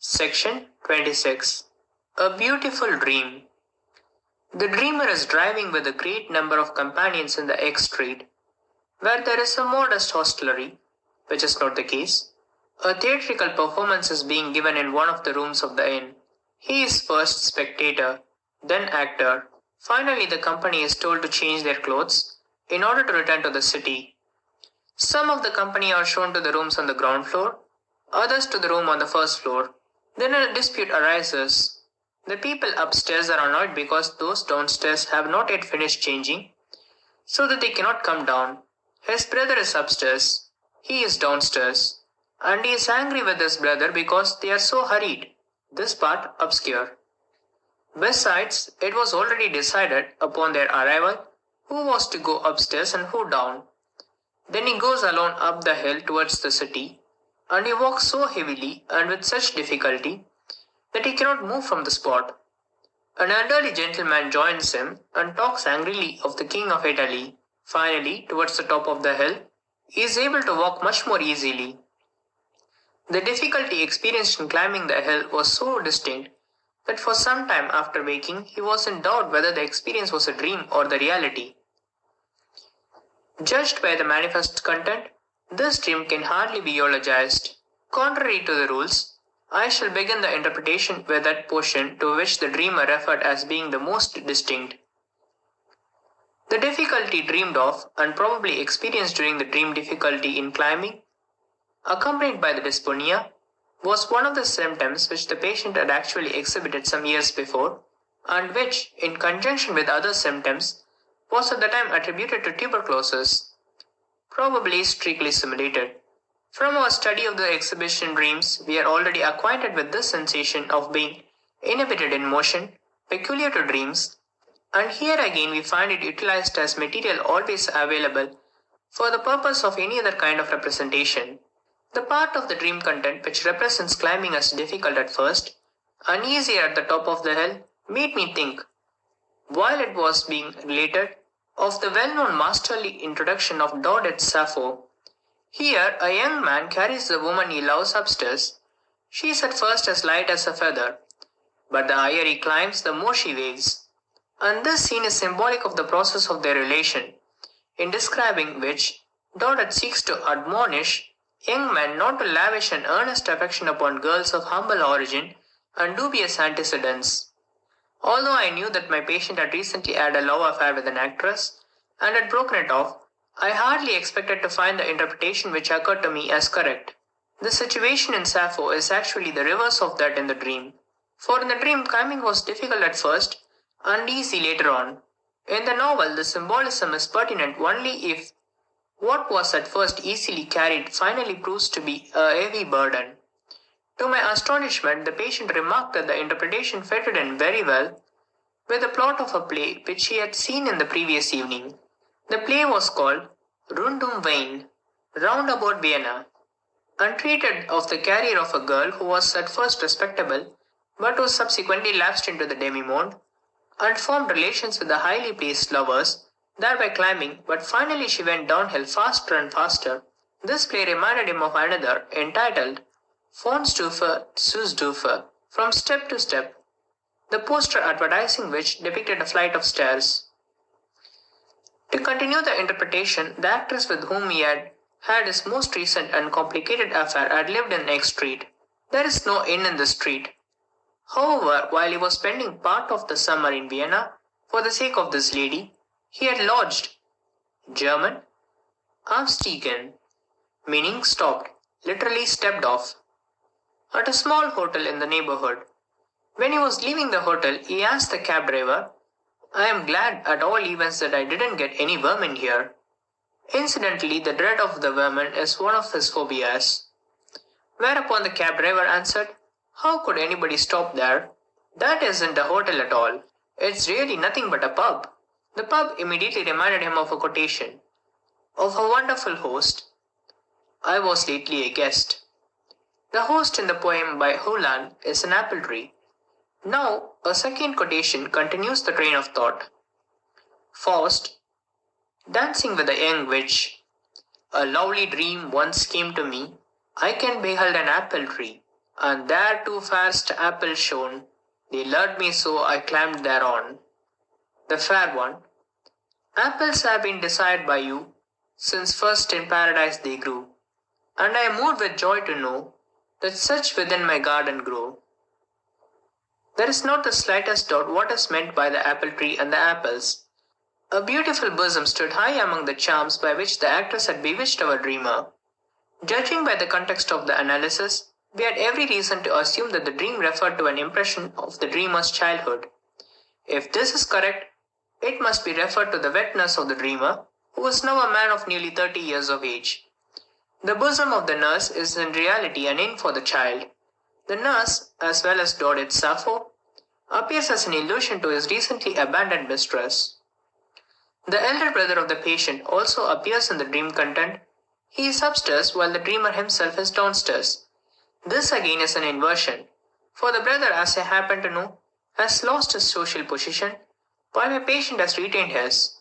Section 26. A Beautiful Dream. The dreamer is driving with a great number of companions in the X street, where there is a modest hostelry, which is not the case. A theatrical performance is being given in one of the rooms of the inn. He is first spectator, then actor. Finally, the company is told to change their clothes in order to return to the city. Some of the company are shown to the rooms on the ground floor, others to the room on the first floor. Then a dispute arises. The people upstairs are annoyed because those downstairs have not yet finished changing, so that they cannot come down. His brother is upstairs, he is downstairs, and he is angry with his brother because they are so hurried. This part obscure. Besides, it was already decided upon their arrival who was to go upstairs and who down. Then he goes alone up the hill towards the city, and he walks so heavily and with such difficulty that he cannot move from the spot. An elderly gentleman joins him and talks angrily of the King of Italy. Finally, towards the top of the hill, he is able to walk much more easily. The difficulty experienced in climbing the hill was so distinct that for some time after waking, he was in doubt whether the experience was a dream or the reality. Judged by the manifest content, this dream can hardly be eulogized. Contrary to the rules, I shall begin the interpretation with that portion to which the dreamer referred as being the most distinct. The difficulty dreamed of and probably experienced during the dream difficulty in climbing, accompanied by the dysphonia, was one of the symptoms which the patient had actually exhibited some years before, and which, in conjunction with other symptoms, was at the time attributed to tuberculosis, probably strictly simulated. From our study of the exhibition dreams, we are already acquainted with this sensation of being inhibited in motion, peculiar to dreams, and here again we find it utilized as material always available for the purpose of any other kind of representation. The part of the dream content which represents climbing as difficult at first, and easier at the top of the hill, made me think, while it was being related, of the well-known masterly introduction of Daudet's Sappho. Here, a young man carries the woman he loves upstairs. She is at first as light as a feather, but the higher he climbs, the more she weighs. And this scene is symbolic of the process of their relation, in describing which, Daudet seeks to admonish young men not to lavish an earnest affection upon girls of humble origin and dubious antecedents. Although I knew that my patient had recently had a love affair with an actress and had broken it off, I hardly expected to find the interpretation which occurred to me as correct. The situation in Sappho is actually the reverse of that in the dream. For in the dream, climbing was difficult at first and easy later on. In the novel, the symbolism is pertinent only if what was at first easily carried finally proves to be a heavy burden. To my astonishment, the patient remarked that the interpretation fitted in very well with the plot of a play which he had seen in the previous evening. The play was called Rundum Wein, Round About Vienna, and treated of the career of a girl who was at first respectable, but who subsequently lapsed into the demi-monde, and formed relations with the highly placed lovers, thereby climbing, but finally she went downhill faster and faster. This play reminded him of another, entitled Von Stufe zu Stufe, From Step to Step, the poster advertising which depicted a flight of stairs. To continue the interpretation, the actress with whom he had had his most recent and complicated affair had lived in X Street. There is no inn in the street. However, while he was spending part of the summer in Vienna, for the sake of this lady, he had lodged, German, Abstiegen, meaning stopped, literally stepped off, at a small hotel in the neighborhood. When he was leaving the hotel, he asked the cab driver, I am glad at all events that I didn't get any vermin here. Incidentally, the dread of the vermin is one of his phobias. Whereupon the cab driver answered, How could anybody stop there? That isn't a hotel at all. It's really nothing but a pub. The pub immediately reminded him of a quotation of a wonderful host. I was lately a guest. The host in the poem by Holland is an apple tree. Now, a second quotation continues the train of thought. Faust, dancing with a young witch. A lovely dream once came to me. I can behold an apple tree. And there two fairest apples shone, they lured me so I climbed thereon. The fair one. Apples have been desired by you, since first in paradise they grew, and I am moved with joy to know that such within my garden grow. There is not the slightest doubt what is meant by the apple tree and the apples. A beautiful bosom stood high among the charms by which the actress had bewitched our dreamer. Judging by the context of the analysis, we had every reason to assume that the dream referred to an impression of the dreamer's childhood. If this is correct, it must be referred to the wetness of the dreamer, who is now a man of nearly 30 years of age. The bosom of the nurse is in reality an inn for the child. The nurse, as well as Dodit Sappho, appears as an illusion to his recently abandoned mistress. The elder brother of the patient also appears in the dream content. He is upstairs while the dreamer himself is downstairs. This again is an inversion, for the brother, as I happen to know, has lost his social position, while my patient has retained his.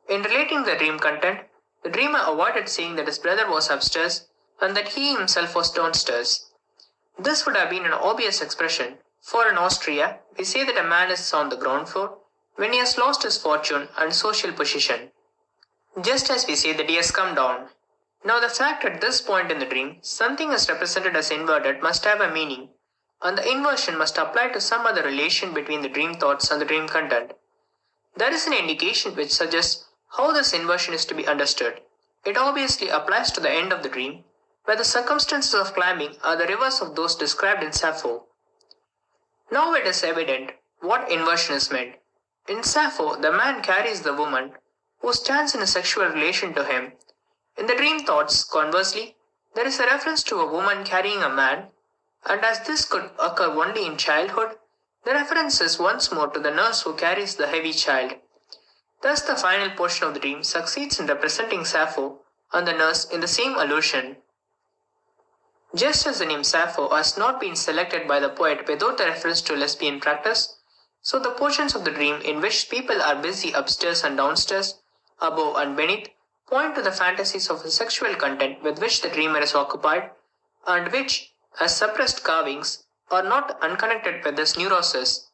In relating the dream content, the dreamer avoided saying that his brother was upstairs and that he himself was downstairs. This would have been an obvious expression, for in Austria, we say that a man is on the ground floor when he has lost his fortune and social position, just as we say that he has come down. Now the fact at this point in the dream, something is represented as inverted must have a meaning, and the inversion must apply to some other relation between the dream thoughts and the dream content. There is an indication which suggests how this inversion is to be understood. It obviously applies to the end of the dream, where the circumstances of climbing are the reverse of those described in Sappho. Now it is evident what inversion is meant. In Sappho, the man carries the woman who stands in a sexual relation to him. In the dream thoughts, conversely, there is a reference to a woman carrying a man, and as this could occur only in childhood, the reference is once more to the nurse who carries the heavy child. Thus the final portion of the dream succeeds in representing Sappho and the nurse in the same allusion. Just as the name Sappho has not been selected by the poet without a reference to lesbian practice, so the portions of the dream in which people are busy upstairs and downstairs, above and beneath, point to the fantasies of the sexual content with which the dreamer is occupied, and which, as suppressed carvings, are not unconnected with this neurosis.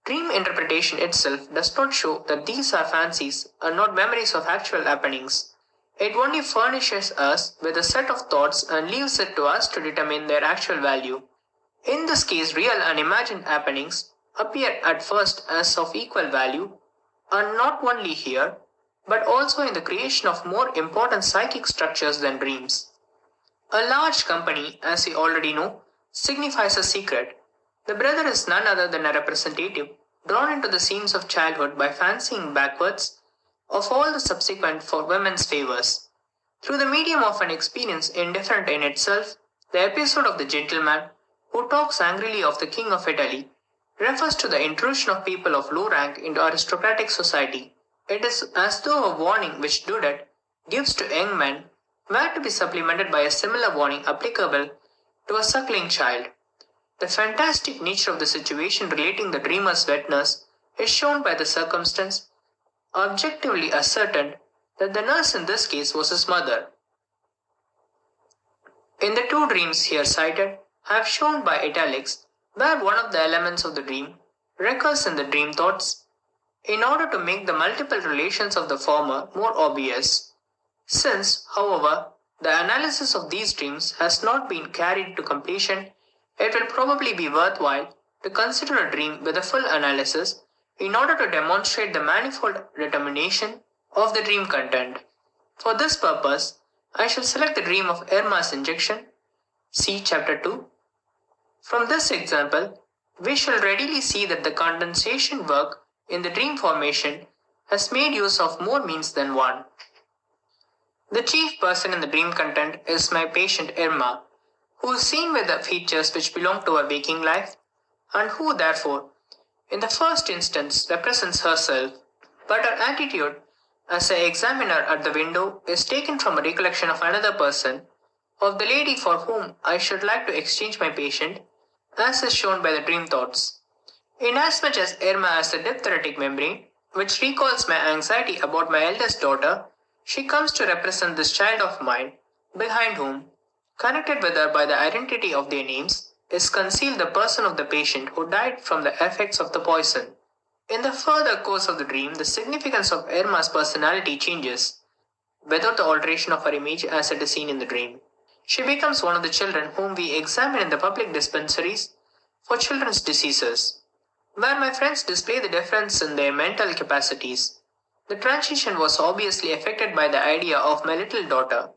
Dream interpretation itself does not show that these are fancies and not memories of actual happenings. It only furnishes us with a set of thoughts and leaves it to us to determine their actual value. In this case, real and imagined happenings appear at first as of equal value, and not only here, but also in the creation of more important psychic structures than dreams. A large company, as we already know, signifies a secret. The brother is none other than a representative drawn into the scenes of childhood by fancying backwards of all the subsequent for women's favors. Through the medium of an experience indifferent in itself, the episode of the gentleman who talks angrily of the king of Italy refers to the intrusion of people of low rank into aristocratic society. It is as though a warning which Dudet gives to young men were to be supplemented by a similar warning applicable to a suckling child. The fantastic nature of the situation relating the dreamer's wetness is shown by the circumstance objectively ascertained that the nurse in this case was his mother. In the two dreams here cited, I have shown by italics where one of the elements of the dream recurs in the dream thoughts in order to make the multiple relations of the former more obvious. Since, however, the analysis of these dreams has not been carried to completion, it will probably be worthwhile to consider a dream with a full analysis in order to demonstrate the manifold determination of the dream content. For this purpose, I shall select the dream of Irma's injection, see chapter 2. From this example, we shall readily see that the condensation work in the dream formation has made use of more means than one. The chief person in the dream content is my patient Irma, who is seen with the features which belong to her waking life, and who therefore, in the first instance, represents herself, but her attitude as an examiner at the window is taken from a recollection of another person, of the lady for whom I should like to exchange my patient, as is shown by the dream thoughts. Inasmuch as Irma has a diphtheritic memory, which recalls my anxiety about my eldest daughter, she comes to represent this child of mine, behind whom, connected with her by the identity of their names, is concealed the person of the patient who died from the effects of the poison. In the further course of the dream, the significance of Irma's personality changes without the alteration of her image as it is seen in the dream. She becomes one of the children whom we examine in the public dispensaries for children's diseases, where my friends display the difference in their mental capacities. The transition was obviously affected by the idea of my little daughter.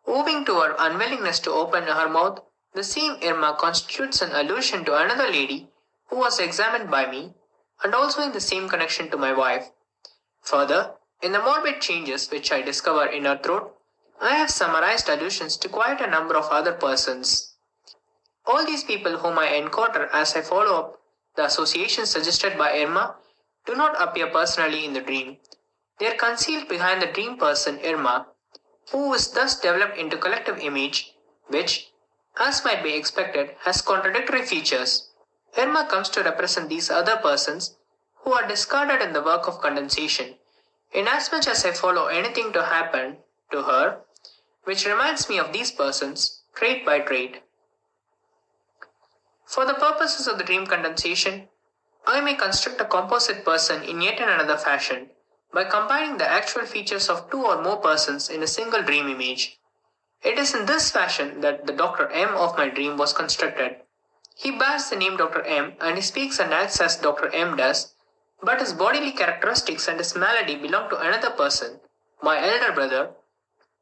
Owing to her unwillingness to open her mouth, the same Irma constitutes an allusion to another lady who was examined by me, and also in the same connection to my wife. Further, in the morbid changes which I discover in her throat, I have summarized allusions to quite a number of other persons. All these people whom I encounter as I follow up the associations suggested by Irma do not appear personally in the dream. They are concealed behind the dream person Irma, who is thus developed into collective image, which, as might be expected, has contradictory features. Irma comes to represent these other persons who are discarded in the work of condensation, inasmuch as I follow anything to happen to her which reminds me of these persons, trait by trait. For the purposes of the dream condensation, I may construct a composite person in yet another fashion, by combining the actual features of two or more persons in a single dream image. It is in this fashion that the Dr. M of my dream was constructed. He bears the name Dr. M and he speaks and acts as Dr. M does, but his bodily characteristics and his malady belong to another person, my elder brother.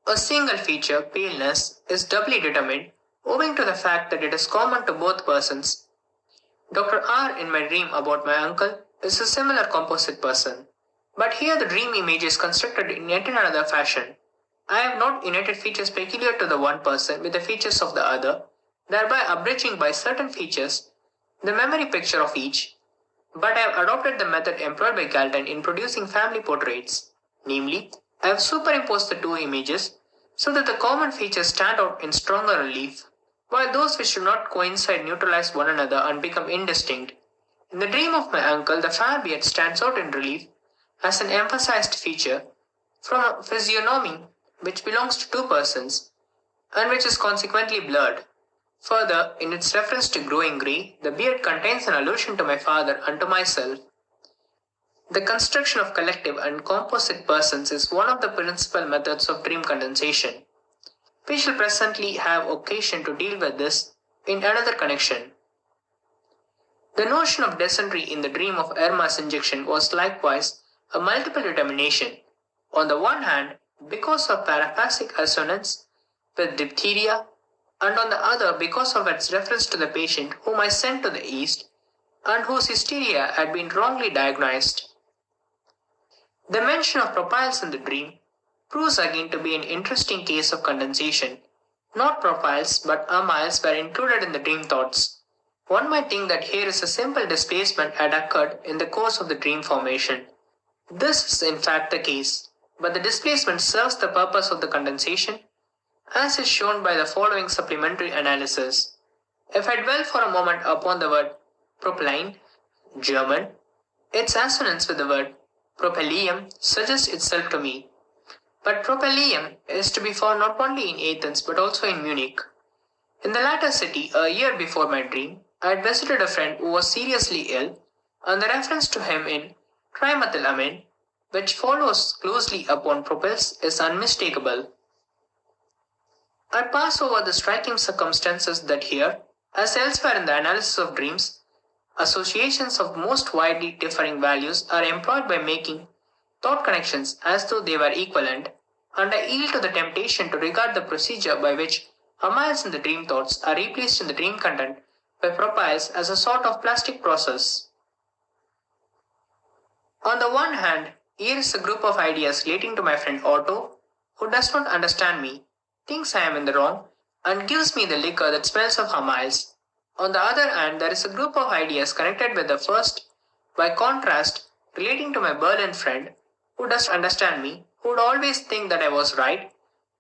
A single feature, paleness, is doubly determined owing to the fact that it is common to both persons. Dr. R in my dream about my uncle is a similar composite person, but here the dream image is constructed in yet another fashion. I have not united features peculiar to the one person with the features of the other, thereby abridging by certain features the memory picture of each, but I have adopted the method employed by Galton in producing family portraits. Namely, I have superimposed the two images so that the common features stand out in stronger relief, while those which do not coincide neutralize one another and become indistinct. In the dream of my uncle, the fair beard stands out in relief as an emphasized feature from a physiognomy which belongs to two persons and which is consequently blurred. Further, in its reference to growing grey, the beard contains an allusion to my father and to myself. The construction of collective and composite persons is one of the principal methods of dream condensation. We shall presently have occasion to deal with this in another connection. The notion of dysentery in the dream of Irma's injection was likewise a multiple determination. On the one hand, because of paraphasic assonance with diphtheria, and on the other because of its reference to the patient whom I sent to the East and whose hysteria had been wrongly diagnosed. The mention of profiles in the dream proves again to be an interesting case of condensation. Not profiles but amiles were included in the dream thoughts. One might think that here is a simple displacement had occurred in the course of the dream formation. This is in fact the case, but the displacement serves the purpose of the condensation, as is shown by the following supplementary analysis. If I dwell for a moment upon the word propyline, German, its assonance with the word propylium suggests itself to me. But propylium is to be found not only in Athens but also in Munich. In the latter city, a year before my dream, I had visited a friend who was seriously ill, and the reference to him in trimethylamine, which follows closely upon propyls, is unmistakable. I pass over the striking circumstances that here, as elsewhere in the analysis of dreams, associations of most widely differing values are employed by making thought connections as though they were equivalent, and I yield to the temptation to regard the procedure by which amiles in the dream thoughts are replaced in the dream content by profiles as a sort of plastic process. On the one hand, here is a group of ideas relating to my friend Otto, who does not understand me, thinks I am in the wrong, and gives me the liquor that smells of amiles. On the other hand, there is a group of ideas connected with the first, by contrast, relating to my Berlin friend, who does understand me, who would always think that I was right,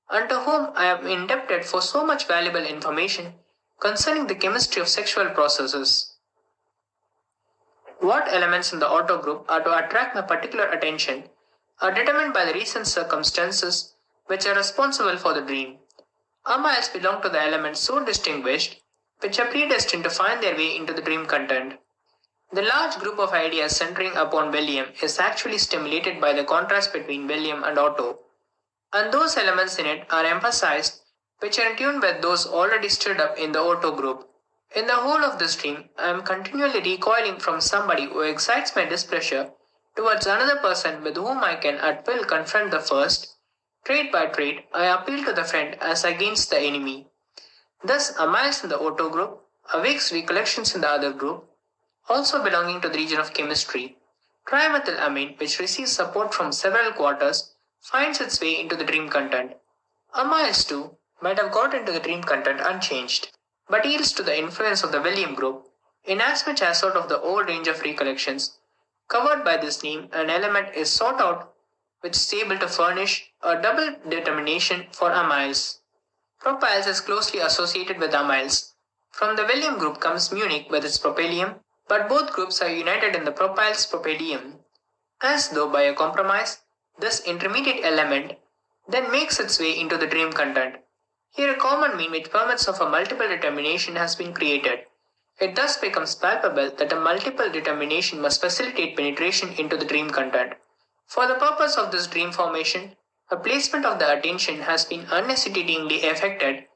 and to whom I am indebted for so much valuable information concerning the chemistry of sexual processes. What elements in the Otto group are to attract my particular attention are determined by the recent circumstances which are responsible for the dream. Amiles belong to the elements so distinguished which are predestined to find their way into the dream content. The large group of ideas centering upon William is actually stimulated by the contrast between William and Otto, and those elements in it are emphasized which are in tune with those already stirred up in the Otto group. In the whole of this dream, I am continually recoiling from somebody who excites my displeasure towards another person with whom I can at will confront the first. Trait by trait, I appeal to the friend as against the enemy. Thus, Amiles in the Otto group awakes recollections in the other group, also belonging to the region of chemistry. Trimethylamine, which receives support from several quarters, finds its way into the dream content. Amiles too might have got into the dream content unchanged, but yields to the influence of the William group, inasmuch as out of the whole range of recollections covered by this name, an element is sought out which is able to furnish a double determination for amiles. Propyls is closely associated with amiles. From the William group comes Munich with its propylium, but both groups are united in the propyl's propylium. As though by a compromise, this intermediate element then makes its way into the dream content. Here a common mean which permits of a multiple determination has been created. It thus becomes palpable that a multiple determination must facilitate penetration into the dream content. For the purpose of this dream formation, a placement of the attention has been unhesitatingly effected,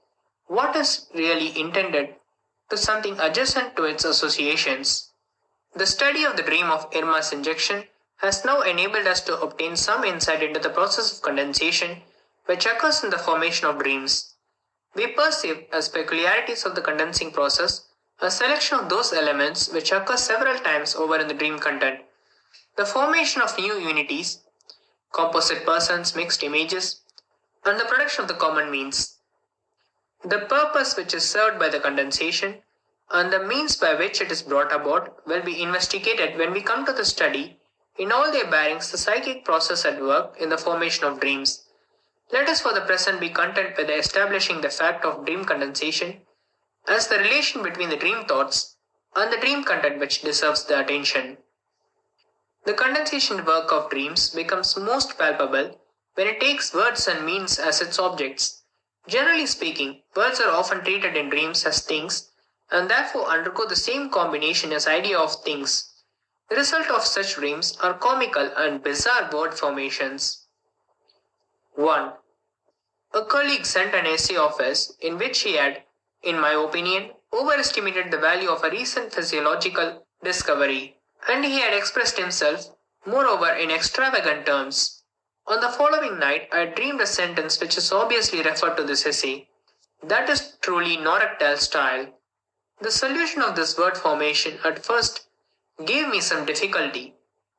what is really intended, to something adjacent to its associations. The study of the dream of Irma's injection has now enabled us to obtain some insight into the process of condensation which occurs in the formation of dreams. We perceive as peculiarities of the condensing process a selection of those elements which occur several times over in the dream content. The formation of new unities, composite persons, mixed images, and the production of the common means. The purpose which is served by the condensation and the means by which it is brought about will be investigated when we come to the study in all their bearings the psychic process at work in the formation of dreams. Let us for the present be content with establishing the fact of dream condensation as the relation between the dream thoughts and the dream content which deserves the attention. The condensation work of dreams becomes most palpable when it takes words and means as its objects. Generally speaking, words are often treated in dreams as things and therefore undergo the same combination as idea of things. The result of such dreams are comical and bizarre word formations. 1. A colleague sent an essay of his in which he had, in my opinion, overestimated the value of a recent physiological discovery, and he had expressed himself, moreover, in extravagant terms. On the following night, I dreamed a sentence which is obviously referred to this essay. That is truly Noractile style. The solution of this word formation at first gave me some difficulty.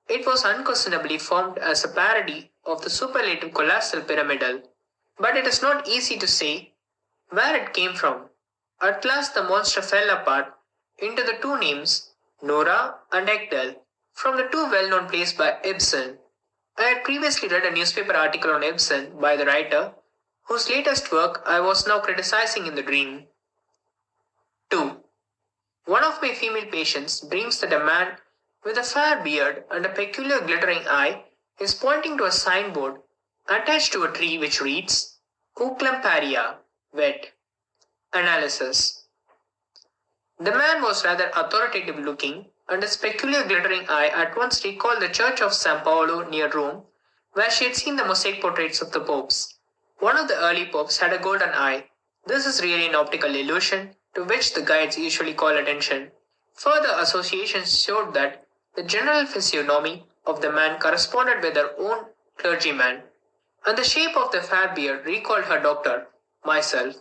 It was unquestionably formed as a parody of the superlative colossal pyramidal, but it is not easy to say where it came from. At last the monster fell apart into the two names, Nora and Egdal, from the two well-known plays by Ibsen. I had previously read a newspaper article on Ibsen by the writer, whose latest work I was now criticizing in the dream. 2. One of my female patients dreams that a man with a fair beard and a peculiar glittering eye is pointing to a signboard attached to a tree which reads, Uclamparia, wet. Analysis. The man was rather authoritative looking, and his peculiar glittering eye at once recalled the church of San Paolo near Rome, where she had seen the mosaic portraits of the popes. One of the early popes had a golden eye. This is really an optical illusion, to which the guides usually call attention. Further associations showed that the general physiognomy of the man corresponded with her own clergyman, and the shape of the fair beard recalled her doctor, myself,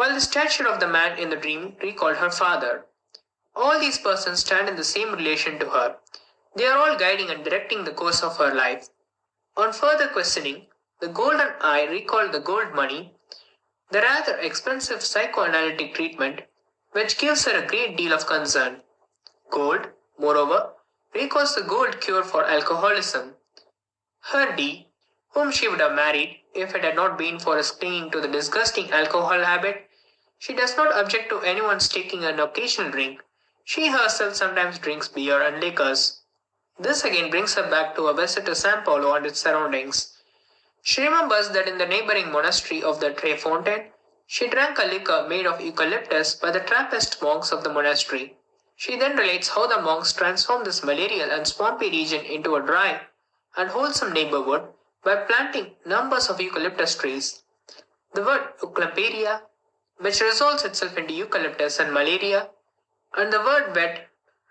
while the stature of the man in the dream recalled her father. All these persons stand in the same relation to her. They are all guiding and directing the course of her life. On further questioning, the golden eye recalled the gold money, the rather expensive psychoanalytic treatment, which gives her a great deal of concern. Gold, moreover, recalls the gold cure for alcoholism. Her D, whom she would have married if it had not been for his clinging to the disgusting alcohol habit, she does not object to anyone's taking an occasional drink. She herself sometimes drinks beer and liquors. This again brings her back to a visit to San Paulo and its surroundings. She remembers that in the neighboring monastery of the Tre Fontaine, She drank a liquor made of eucalyptus by the Trappist monks of the monastery. She then relates how the monks transformed this malarial and swampy region into a dry and wholesome neighborhood by planting numbers of eucalyptus trees. The word euclamperia, which resolves itself into eucalyptus and malaria, and the word wet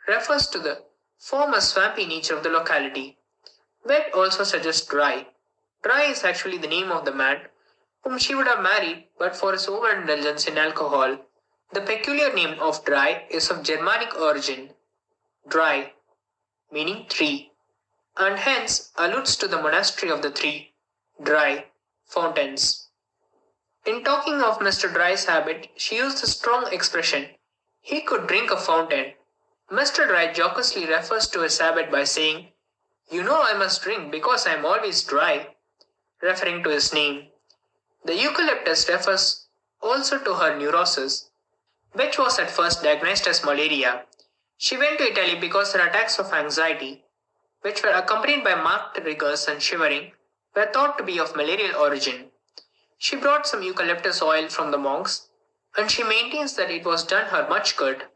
refers to the former swampy nature of the locality. Wet also suggests dry. Dry is actually the name of the man whom she would have married but for his overindulgence in alcohol. The peculiar name of Dry is of Germanic origin, Dry, meaning tree, and hence alludes to the monastery of the three, Dry, fountains. In talking of Mr. Dry's habit, she used the strong expression, he could drink a fountain. Mr. Dry jocosely refers to his habit by saying, you know I must drink because I am always dry, referring to his name. The eucalyptus refers also to her neurosis, which was at first diagnosed as malaria. She went to Italy because her attacks of anxiety, which were accompanied by marked rigors and shivering, were thought to be of malarial origin. She brought some eucalyptus oil from the monks, and she maintains that it was done her much good.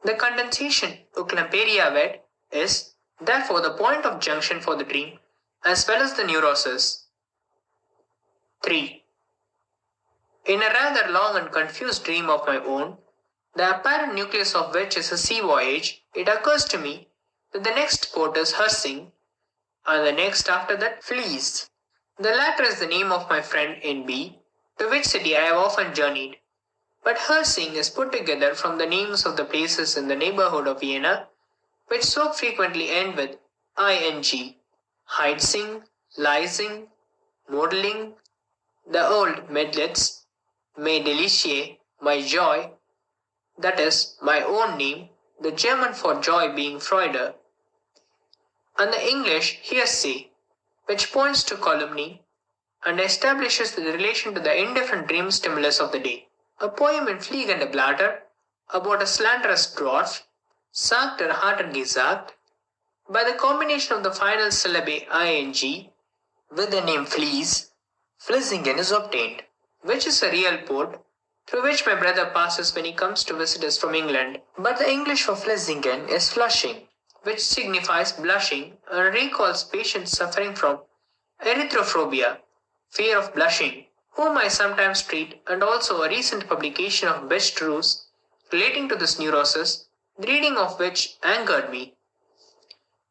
The condensation euclamperia wet is, therefore, the point of junction for the dream, as well as the neurosis. 3. In a rather long and confused dream of my own, the apparent nucleus of which is a sea voyage, it occurs to me that the next port is Hersing, and the next after that Fleece. The latter is the name of my friend in B, to which city I have often journeyed. But Hersing is put together from the names of the places in the neighborhood of Vienna, which so frequently end with ing, Heidsing, Leising, Modeling, the old medlets, mes deliciae, my joy, that is, my own name, the German for joy being Freude, and the English hearsay, which points to calumny and establishes the relation to the indifferent dream stimulus of the day. A poem in Flieg and a Blatter about a slanderous dwarf, sagt hat gesagt, by the combination of the final syllable ing with the name Fleece, Flissingen is obtained, which is a real port through which my brother passes when he comes to visit us from England. But the English for Flissingen is Flushing, which signifies blushing and recalls patients suffering from erythrophobia, fear of blushing, whom I sometimes treat, and also a recent publication of Best Truths relating to this neurosis, the reading of which angered me.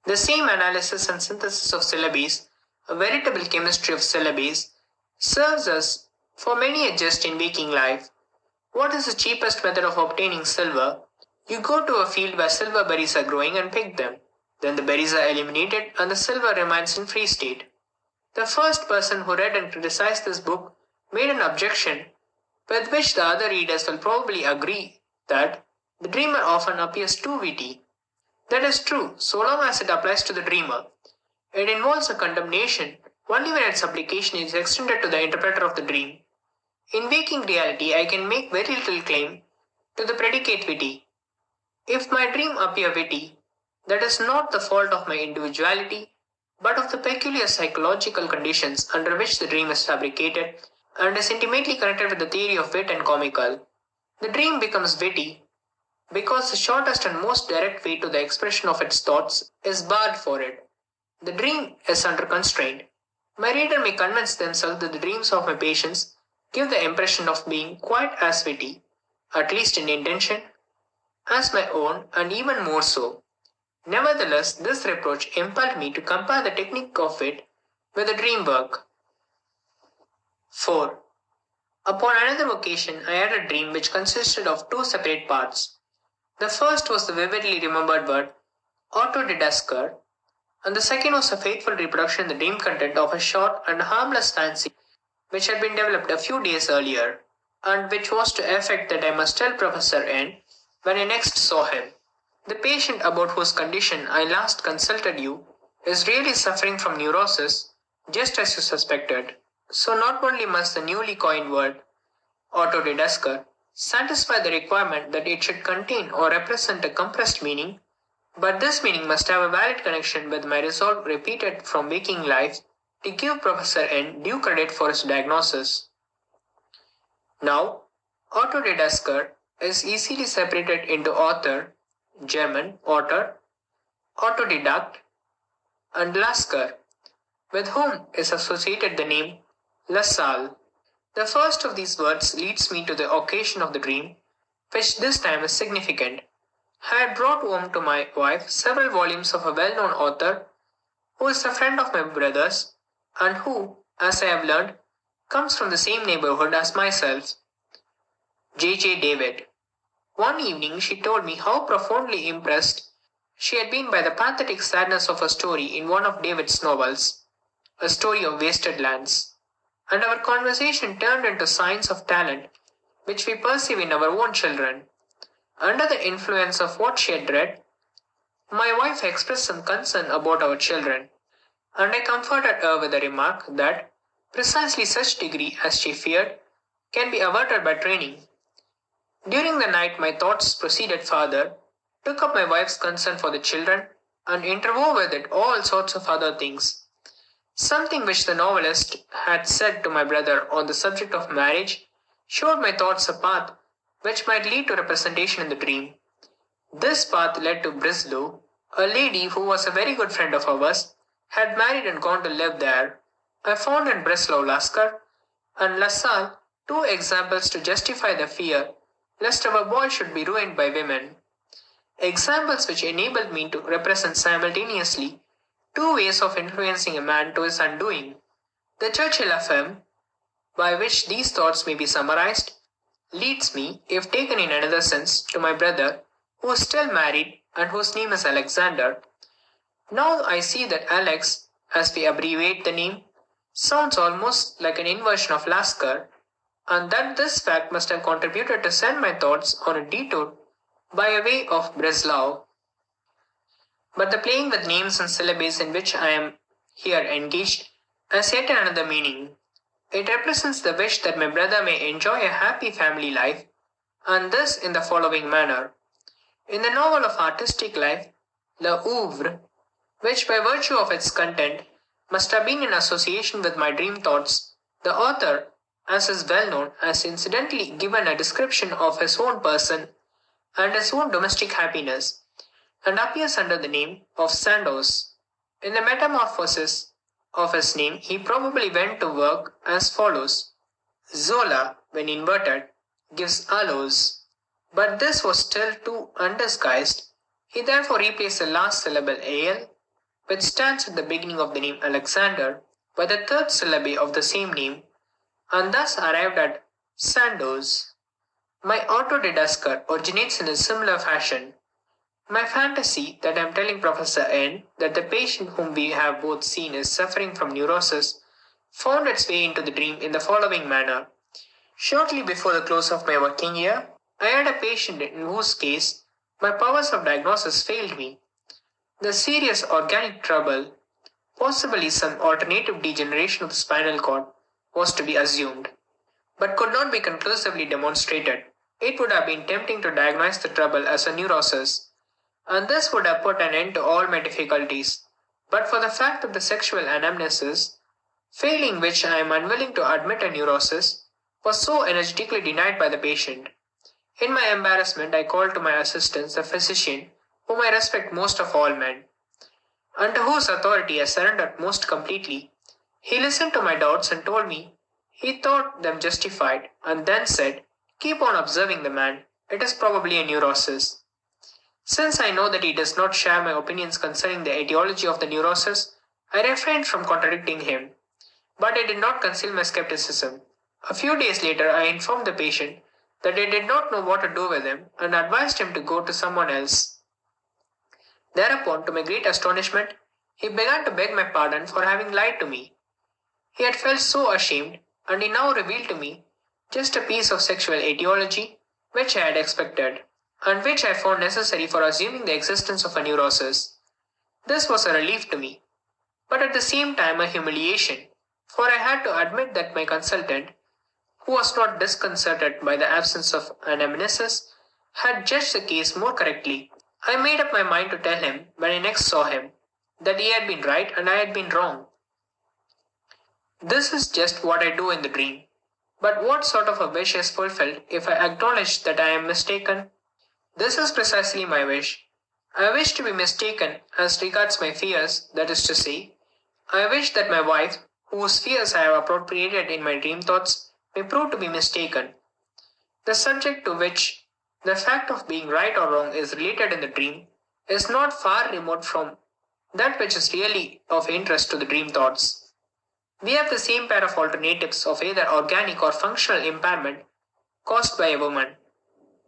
The same analysis and synthesis of syllables, a veritable chemistry of syllables, serves us for many a jest in waking life. What is the cheapest method of obtaining silver? You go to a field where silver berries are growing and pick them. Then the berries are eliminated and the silver remains in free state. The first person who read and criticized this book made an objection with which the other readers will probably agree that the dreamer often appears too witty. That is true so long as it applies to the dreamer. It involves a condemnation only when its application is extended to the interpreter of the dream. In waking reality, I can make very little claim to the predicate witty. If my dream appear witty, that is not the fault of my individuality, but of the peculiar psychological conditions under which the dream is fabricated and is intimately connected with the theory of wit and comical. The dream becomes witty because the shortest and most direct way to the expression of its thoughts is barred for it. The dream is under constraint. My reader may convince themselves that the dreams of my patients give the impression of being quite as witty, at least in intention, as my own, and even more so. Nevertheless, this reproach impelled me to compare the technique of wit with the dream work. 4. Upon another occasion, I had a dream which consisted of two separate parts. The first was the vividly remembered word autodidasker, and the second was a faithful reproduction in the dream content of a short and harmless fancy which had been developed a few days earlier, and which was to effect that I must tell Professor N when I next saw him. The patient about whose condition I last consulted you is really suffering from neurosis, just as you suspected. So not only must the newly coined word, autodidasker, satisfy the requirement that it should contain or represent a compressed meaning, but this meaning must have a valid connection with my resolve repeated from waking life to give Professor N due credit for his diagnosis. Now, Autodidasker is easily separated into author, German author, autodidact, and Lasker, with whom is associated the name Lassalle. The first of these words leads me to the occasion of the dream, which this time is significant. I had brought home to my wife several volumes of a well-known author who is a friend of my brother's and who, as I have learned, comes from the same neighborhood as myself, J. David. One evening she told me how profoundly impressed she had been by the pathetic sadness of a story in one of David's novels, a story of wasted lands. And our conversation turned into signs of talent which we perceive in our own children. Under the influence of what she had read, my wife expressed some concern about our children, and I comforted her with the remark that precisely such degree as she feared can be averted by training. During the night, my thoughts proceeded farther, took up my wife's concern for the children, and interwove with it all sorts of other things. Something which the novelist had said to my brother on the subject of marriage showed my thoughts a path which might lead to representation in the dream. This path led to Breslau. A lady who was a very good friend of ours had married and gone to live there. I found in Breslau Lasker and Lassalle two examples to justify the fear lest our boy should be ruined by women. Examples which enabled me to represent simultaneously two ways of influencing a man to his undoing. The Churchill affirm, by which these thoughts may be summarized, leads me, if taken in another sense, to my brother, who is still married and whose name is Alexander. Now I see that Alex, as we abbreviate the name, sounds almost like an inversion of Lasker, and that this fact must have contributed to send my thoughts on a detour by way of Breslau. But the playing with names and syllables in which I am here engaged has yet another meaning. It represents the wish that my brother may enjoy a happy family life, and this in the following manner. In the novel of artistic life, Le Ouvre, which by virtue of its content must have been in association with my dream thoughts, the author, as is well known, has incidentally given a description of his own person and his own domestic happiness, and appears under the name of Sandoz. In the metamorphosis of his name, he probably went to work as follows. Zola, when inverted, gives aloes, but this was still too undisguised. He therefore replaced the last syllable al, which stands at the beginning of the name Alexander, by the third syllable of the same name, and thus arrived at Sandoz. My autodidasker originates in a similar fashion. My fantasy that I am telling Professor N that the patient whom we have both seen is suffering from neurosis found its way into the dream in the following manner. Shortly before the close of my working year, I had a patient in whose case my powers of diagnosis failed me. The serious organic trouble, possibly some alternative degeneration of the spinal cord, was to be assumed, but could not be conclusively demonstrated. It would have been tempting to diagnose the trouble as a neurosis, and this would have put an end to all my difficulties, but for the fact of the sexual anamnesis, failing which I am unwilling to admit a neurosis, was so energetically denied by the patient. In my embarrassment, I called to my assistance the physician whom I respect most of all men, and to whose authority I surrendered most completely. He listened to my doubts and told me he thought them justified, and then said, "Keep on observing the man. It is probably a neurosis." Since I know that he does not share my opinions concerning the etiology of the neurosis, I refrained from contradicting him. But I did not conceal my skepticism. A few days later, I informed the patient that I did not know what to do with him and advised him to go to someone else. Thereupon, to my great astonishment, he began to beg my pardon for having lied to me. He had felt so ashamed, and he now revealed to me just a piece of sexual etiology which I had expected, and which I found necessary for assuming the existence of a neurosis. This was a relief to me, but at the same time a humiliation, for I had to admit that my consultant, who was not disconcerted by the absence of anamnesis, had judged the case more correctly. I made up my mind to tell him, when I next saw him, that he had been right and I had been wrong. This is just what I do in the dream. But what sort of a wish is fulfilled if I acknowledge that I am mistaken? This is precisely my wish. I wish to be mistaken as regards my fears, that is to say, I wish that my wife, whose fears I have appropriated in my dream thoughts, may prove to be mistaken. The subject to which the fact of being right or wrong is related in the dream is not far remote from that which is really of interest to the dream thoughts. We have the same pair of alternatives of either organic or functional impairment caused by a woman,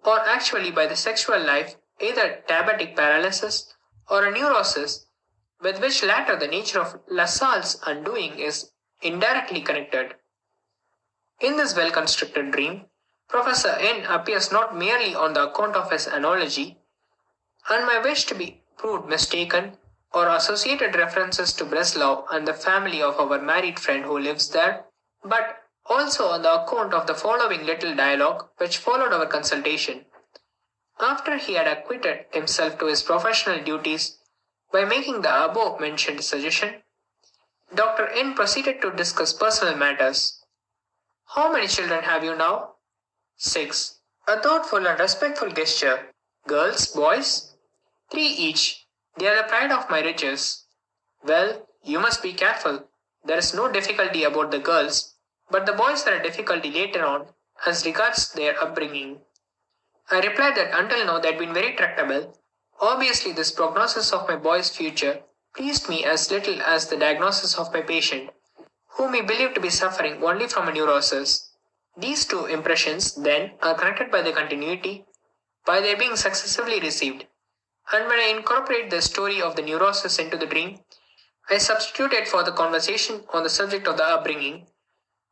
or actually by the sexual life, either diabetic paralysis or a neurosis, with which latter the nature of Lassalle's undoing is indirectly connected. In this well constructed dream, Professor N appears not merely on the account of his analogy and my wish to be proved mistaken, or associated references to Breslau and the family of our married friend who lives there, but also on the account of the following little dialogue which followed our consultation. After he had acquitted himself to his professional duties by making the above mentioned suggestion, Dr. N proceeded to discuss personal matters. How many children have you now? 6. A thoughtful and respectful gesture. Girls, boys? 3 each. They are the pride of my riches. Well, you must be careful. There is no difficulty about the girls, but the boys are a difficulty later on as regards their upbringing. I replied that until now they had been very tractable. Obviously, this prognosis of my boy's future pleased me as little as the diagnosis of my patient, whom he believed to be suffering only from a neurosis. These two impressions, then, are connected by the continuity, by their being successively received. And when I incorporate the story of the neurosis into the dream, I substitute it for the conversation on the subject of the upbringing,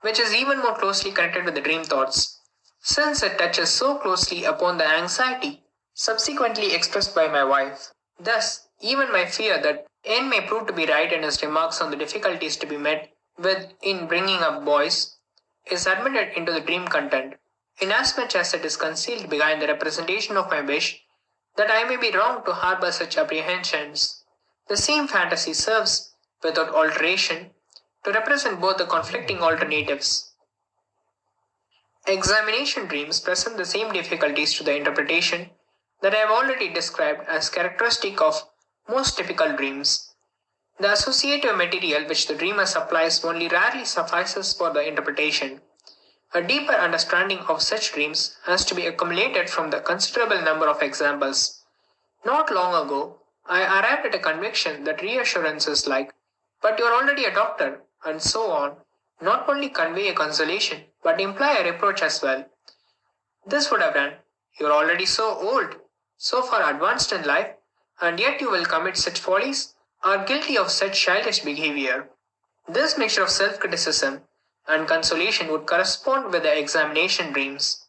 which is even more closely connected with the dream thoughts, since it touches so closely upon the anxiety subsequently expressed by my wife. Thus, even my fear that N may prove to be right in his remarks on the difficulties to be met with in bringing up boys is admitted into the dream content, inasmuch as it is concealed behind the representation of my wish that I may be wrong to harbor such apprehensions. The same fantasy serves, without alteration, to represent both the conflicting alternatives. Examination dreams present the same difficulties to the interpretation that I have already described as characteristic of most typical dreams. The associative material which the dreamer supplies only rarely suffices for the interpretation. A deeper understanding of such dreams has to be accumulated from the considerable number of examples. Not long ago, I arrived at a conviction that reassurances like, "But you are already a doctor," and so on, not only convey a consolation, but imply a reproach as well. This would have done, "You are already so old, so far advanced in life, and yet you will commit such follies, are guilty of such childish behavior." This mixture of self-criticism and consolation would correspond with the examination dreams.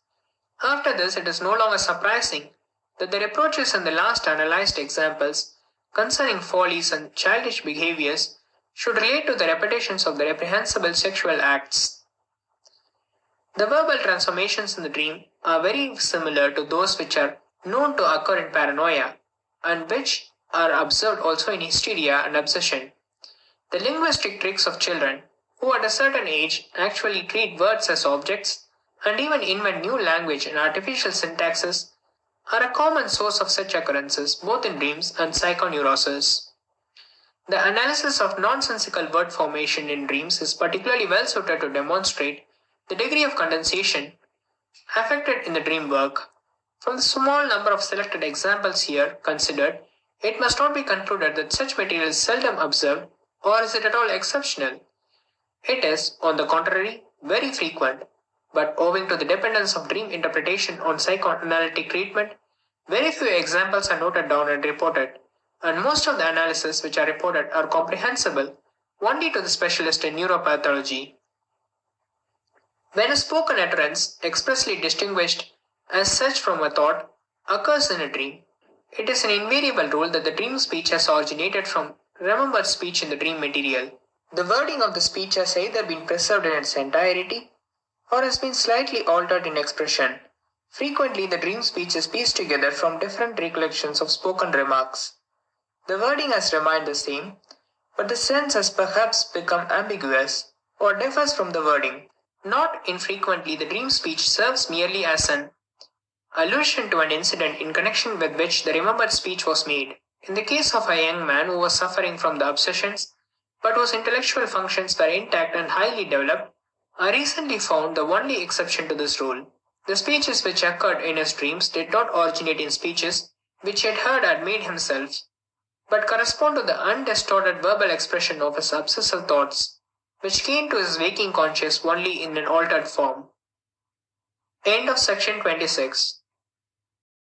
After this, it is no longer surprising that the reproaches in the last analyzed examples concerning follies and childish behaviors should relate to the repetitions of the reprehensible sexual acts. The verbal transformations in the dream are very similar to those which are known to occur in paranoia, and which are observed also in hysteria and obsession. The linguistic tricks of children, who at a certain age actually treat words as objects and even invent new language and artificial syntaxes, are a common source of such occurrences both in dreams and psychoneuroses. The analysis of nonsensical word formation in dreams is particularly well suited to demonstrate the degree of condensation affected in the dream work. From the small number of selected examples here considered, it must not be concluded that such material is seldom observed, or is it at all exceptional. It is, on the contrary, very frequent, but owing to the dependence of dream interpretation on psychoanalytic treatment, very few examples are noted down and reported, and most of the analyses which are reported are comprehensible only to the specialist in neuropathology. When a spoken utterance, expressly distinguished as such from a thought, occurs in a dream, it is an invariable rule that the dream speech has originated from remembered speech in the dream material. The wording of the speech has either been preserved in its entirety or has been slightly altered in expression. Frequently, the dream speech is pieced together from different recollections of spoken remarks. The wording has remained the same, but the sense has perhaps become ambiguous or differs from the wording. Not infrequently, the dream speech serves merely as an allusion to an incident in connection with which the remembered speech was made. In the case of a young man who was suffering from the obsessions, but whose intellectual functions were intact and highly developed, I recently found the only exception to this rule. The speeches which occurred in his dreams did not originate in speeches which he had heard and made himself, but correspond to the undistorted verbal expression of his obsessive thoughts, which came to his waking conscious only in an altered form. End of section 26.